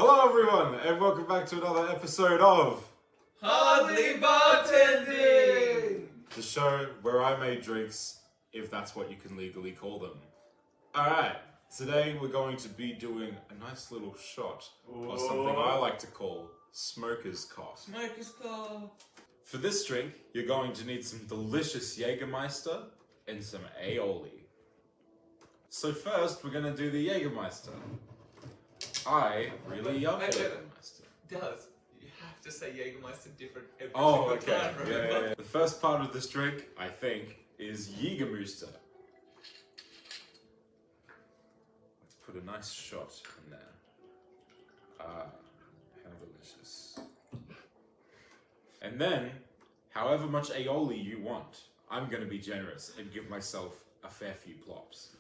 Hello everyone, and welcome back to another episode of Hardly Bartending! the show where I made drinks, if that's what you can legally call them. Alright, today we're going to be doing a nice little shot of something I like to call smoker's cough. Smoker's cough. For this drink, you're going to need some delicious Jägermeister and some aioli. So first, we're going to do the Jägermeister. I really love Jägermeister. Does. You have to say Jägermeister different every Oh, single okay. time, Yeah, remember? yeah, yeah. The first part of this drink, I think, is Jägermeister. Let's put a nice shot in there. Ah, how delicious. And then, however much aioli you want, I'm going to be generous and give myself a fair few plops.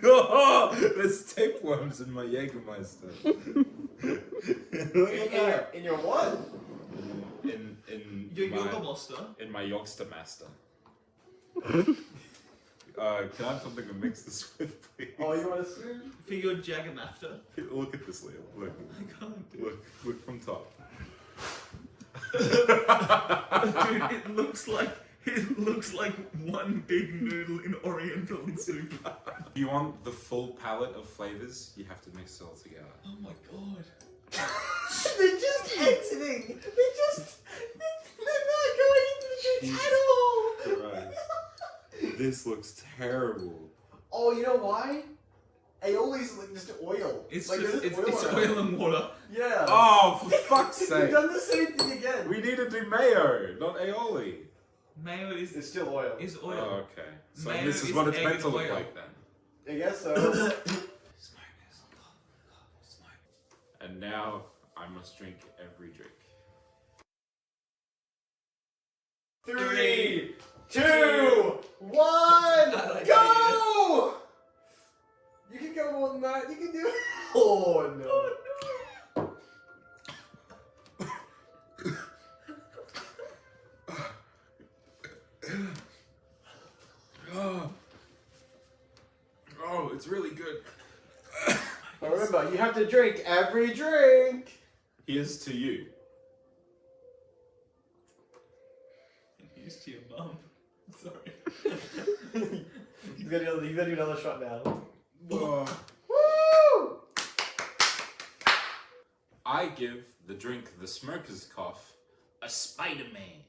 Oh, there's tapeworms in my Jägermeister. Look at that. In your what? In Your my Jägermeister. in my Yogstermaster. Can I have something to mix this with, please? Oh, you want to spoon? For your Jägermeister. Look at this, Liam. Look. I can't do it. Look from top. Dude, it looks like one big noodle in Oriental soup. If you want the full palette of flavors, you have to mix it all together. Oh my god. They're just exiting. They're not going into the drink at all. Christ. This looks terrible. Oh, you know why? Aioli's like just oil. It's like, just, there's it's in it. oil and water. Yeah. Oh, for fuck's You've sake. done the same thing again. We need to do mayo, not aioli. Mayo It's is still oil. oil. Oh, okay. So Mayo this is is what it's egg meant to and look oil. like then. I guess so. Smokers. Smoke. And now I must drink every drink. 3, 2, 1, like go! You can go more than that. You can do it. Oh no. Oh, it's really good. But remember, you have to drink every drink. Here's to you. Used to your mum. Sorry. You gotta do another shot now. Oh. Woo! I give the drink the smoker's cough a Spider-Man.